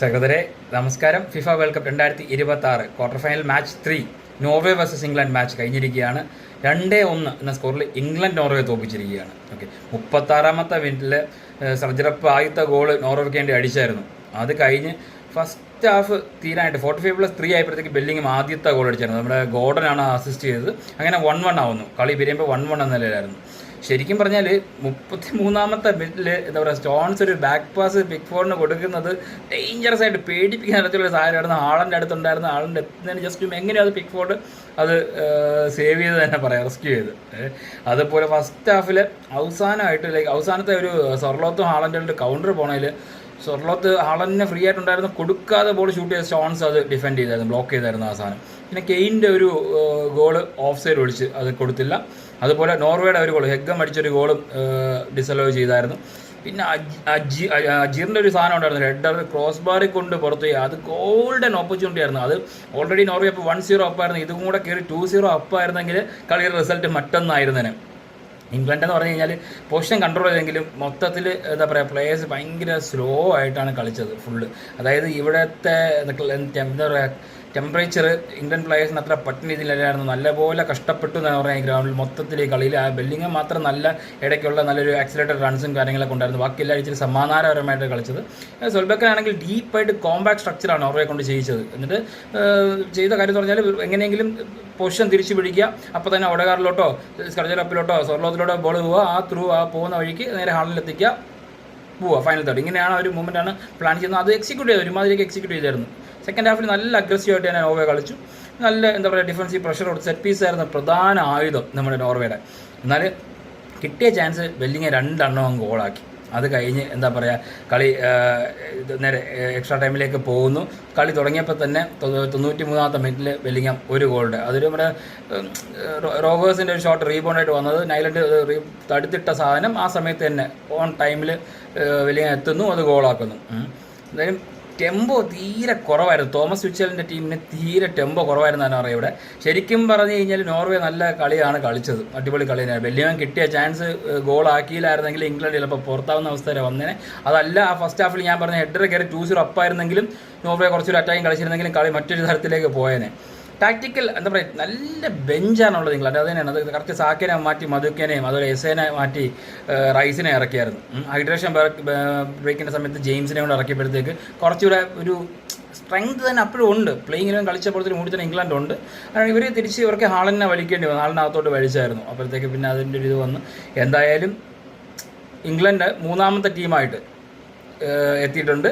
സഹോദരെ നമസ്കാരം. FIFA world cup 2026 quarter final match 3 Norway versus England match കഴിഞ്ഞിരിക്കുകയാണ്. 2-1 എന്ന സ്കോറിൽ England Norway തോപ്പിച്ചിരിക്കുകയാണ്. Okay, 36ാമത്തെ മിനിറ്റിൽ സർജറപ്പ് ആദ്യത്തെ ഗോള് നോർവേക്ക് വേണ്ടി അടിച്ചായിരുന്നു. അത് കഴിഞ്ഞ് ഫസ്റ്റ് ഹാഫ് തീരാനായിട്ട് 45+3 ആയപ്പോഴത്തേക്ക് ബെല്ലിങ്ങും ആദ്യത്തെ ഗോൾ അടിച്ചായിരുന്നു. നമ്മുടെ ഗോർഡനാണ് അസിസ്റ്റ് ചെയ്തത്. അങ്ങനെ 1-1 ആവുന്നു. കളി പിരിയുമ്പോൾ 1-1 എന്ന നിലയിലായിരുന്നു. ശരിക്കും പറഞ്ഞാൽ 33ാമത്തെ മിനിറ്റിൽ എന്താ പറയുക, സ്റ്റോൺസ് ഒരു ബാക്ക് പാസ് പിക്ഫോർഡിന് കൊടുക്കുന്നത് ഡേഞ്ചറസ് ആയിട്ട് പേടിപ്പിക്കുന്ന തരത്തിലുള്ള സാഹചര്യമായിരുന്നു. ആളിൻ്റെ അടുത്തുണ്ടായിരുന്ന ആളിൻ്റെ എത്തുന്നതിന് ജസ്റ്റ് എങ്ങനെയാണ് അത് പിക്ഫോർഡ് അത് സേവ് ചെയ്ത് തന്നെ പറയാം, റെസ്ക്യൂ ചെയ്ത്. അതുപോലെ ഫസ്റ്റ് ഹാഫിൽ അവസാനമായിട്ട് അവസാനത്തെ ഒരു സൊർലോത്തും ഹാളൻ്റെ കൗണ്ടർ പോണതിൽ സൊർലോത്ത് ഹാളനെ ഫ്രീ ആയിട്ടുണ്ടായിരുന്നു, കൊടുക്കാതെ ബോൾ ഷൂട്ട് ചെയ്ത സ്റ്റോൺസ് അത് ഡിഫെൻഡ് ചെയ്തായിരുന്നു, ബ്ലോക്ക് ചെയ്തായിരുന്നു അവസാനം. പിന്നെ കെയിൻ്റെ ഒരു ഗോള് ഓഫ് സൈഡ് ഒഴിച്ച് അത് കൊടുത്തില്ല. അതുപോലെ നോർവേയുടെ ഒരു ഗോൾ ഹെഗ്ഗം അടിച്ചൊരു ഗോളും ഡിസലോ ചെയ്തായിരുന്നു. പിന്നെ അജീറിൻ്റെ ഒരു സാധനം ഉണ്ടായിരുന്നു, ഹെഡർ ക്രോസ് ബാറിൽ കൊണ്ട് പുറത്തു പോയി. അത് ഗോൾഡൻ ഓപ്പർച്യൂണിറ്റി ആയിരുന്നു. അത് ഓൾറെഡി നോർവേ അപ്പോൾ 1-0 അപ്പായിരുന്നു. ഇതും കൂടെ കയറി 2-0 അപ്പായിരുന്നെങ്കിൽ കളിയുടെ റിസൾട്ട് മറ്റൊന്നായിരുന്നേനെ. ഇംഗ്ലണ്ട് എന്ന് പറഞ്ഞു കഴിഞ്ഞാൽ പൊസിഷൻ കൺട്രോൾ ചെയ്തെങ്കിലും മൊത്തത്തിൽ എന്താ പറയുക, പ്ലേയേഴ്സ് ഭയങ്കര സ്ലോ ആയിട്ടാണ് കളിച്ചത് ഫുള്ള്. അതായത് ഇവിടുത്തെ എന്താ പറയുക, ടെമ്പറേച്ചർ ഇംഗ്ലണ്ട് പ്ലേയേഴ്സിന് അത്ര പറ്റുന്ന രീതിയിലായിരുന്നു. നല്ലപോലെ കഷ്ടപ്പെട്ടു എന്ന് പറഞ്ഞാൽ ഈ ഗ്രൗണ്ടിൽ മൊത്തത്തിൽ ഈ കളിയിൽ ബെല്ലിംഗ് മാത്രം നല്ല ഇടയ്ക്കുള്ള നല്ലൊരു ആക്സിലേറ്റഡ് റൺസും കാര്യങ്ങളൊക്കെ ഉണ്ടായിരുന്നു. ബാക്കി എല്ലാവരും ഇച്ചിരി സമാധാനപരമായിട്ട് കളിച്ചത്. സൊൽബക്കനാണെങ്കിൽ ഡീപ്പായിട്ട് കോമ്പാക്ട് സ്ട്രക്ചറാണ് നോർവേ കൊണ്ട് ചെയ്യിച്ചത്. എന്നിട്ട് ചെയ്ത കാര്യം എന്ന് പറഞ്ഞാൽ എങ്ങനെയെങ്കിലും പൊസിഷൻ തിരിച്ചു പിടിക്കുക, അപ്പോൾ തന്നെ ഒടകാറിലോട്ടോ സ്കർജറപ്പിലോട്ടോ സൊർലോത്തിലോട്ടോ ബോൾ പോവുക, ആ പോകുന്ന വഴിക്ക് നേരെ ഹാളിലെത്തിക്കുക, പോവുക ഫൈനൽ തേർഡ്. ഇങ്ങനെയാണ് ഒരു മൂവ്മെൻറ്റാണ് പ്ലാൻ ചെയ്യുന്നത്. അത് എക്സിക്യൂട്ട് ചെയ്തു, ഒരുമാതിരിയൊക്കെ എക്സിക്യൂട്ട് ചെയ്തായിരുന്നു. സെക്കൻഡ് ഹാഫിൽ നല്ല അഗ്രസീവായിട്ട് തന്നെ നോർവേ കളിച്ചു. നല്ല എന്താ പറയുക, ഡിഫൻസീവ് പ്രഷർ കൊടുത്ത് സെറ്റ് പീസായിരുന്നു പ്രധാന ആയുധം നമ്മുടെ നോർവേയുടെ. എന്നാൽ കിട്ടിയ ചാൻസ് ബെല്ലിങ്ങെ 2 ഗോളാക്കി. അത് കഴിഞ്ഞ് എന്താ പറയുക, കളി നേരെ എക്സ്ട്രാ ടൈമിലേക്ക് പോകുന്നു. കളി തുടങ്ങിയപ്പോൾ തന്നെ 93ാമത്തെ മിനിറ്റിൽ ബെല്ലിങ്ങം ഒരു ഗോളുണ്ട്. അതൊരു നമ്മുടെ റോവേഴ്സിൻ്റെ ഒരു ഷോട്ട് റീബൗണ്ടായിട്ട് വന്നത്, നൈലൻഡ് തടുത്തിട്ട സാധനം ആ സമയത്ത് തന്നെ ഓൺ ടൈമിൽ ബെല്ലിങ്ങം എത്തുന്നു, അത് ഗോളാക്കുന്നു. എന്തായാലും ടെമ്പോ തീരെ കുറവായിരുന്നു. തോമസ് വിച്ചലിൻ്റെ ടീമിന് തീരെ ടെമ്പോ കുറവായിരുന്നാണ് അറിയാം. ഇവിടെ ശരിക്കും പറഞ്ഞു കഴിഞ്ഞാൽ നോർവേ നല്ല കളിയാണ് കളിച്ചത്, അടിപൊളി കളി തന്നെയാണ്. ബെല്ലിങ്ങം കിട്ടിയ ചാൻസ് ഗോളാക്കിയില്ലായിരുന്നെങ്കിൽ ഇംഗ്ലണ്ട് ചിലപ്പോൾ പുറത്താവുന്ന അവസ്ഥ വരെ വന്നേനെ. അതല്ല, ആ ഫസ്റ്റ് ഹാഫിൽ ഞാൻ പറഞ്ഞ ഹെഡർ കയറി 2-0 അപ്പായിരുന്നെങ്കിലും നോർവേ കുറച്ചൊരു അറ്റാക്കിങ് കളിച്ചിരുന്നെങ്കിലും കളി മറ്റൊരു തരത്തിലേക്ക് പോയേനെ. ടാക്ടിക്കൽ എന്താ പറയുക, നല്ല ബെഞ്ചാണുള്ളത് ഇംഗ്ലണ്ട്. അത് തന്നെയാണ്. അത് കറക്റ്റ് സാക്കിനെ മാറ്റി മധുക്കനെയും അതുപോലെ എസേനെ മാറ്റി റൈസിനെ ഇറക്കിയായിരുന്നു. ഹൈഡ്രേഷൻ ബ്രേക്കിൻ്റെ സമയത്ത് ജെയിംസിനെ കൊണ്ട് ഇറക്കിയപ്പോഴത്തേക്ക് കുറച്ചുകൂടെ ഒരു സ്ട്രെങ്ത് തന്നെ അപ്പോഴും ഉണ്ട്. പ്ലേയിങ്ങിലും കളിച്ചപ്പോഴത്തേക്കും കൂടി തന്നെ ഇംഗ്ലണ്ട് ഉണ്ട്. കാരണം ഇവർ തിരിച്ച് ഇവർക്ക് ഹാളിനെ വലിക്കേണ്ടി വന്നു, ഹാളിനകത്തോട്ട് വലിച്ചായിരുന്നു. അപ്പോഴത്തേക്ക് പിന്നെ അതിൻ്റെ ഒരു ഇത് വന്നു. എന്തായാലും ഇംഗ്ലണ്ട് 3ാമത്തെ ടീമായിട്ട് എത്തിയിട്ടുണ്ട്.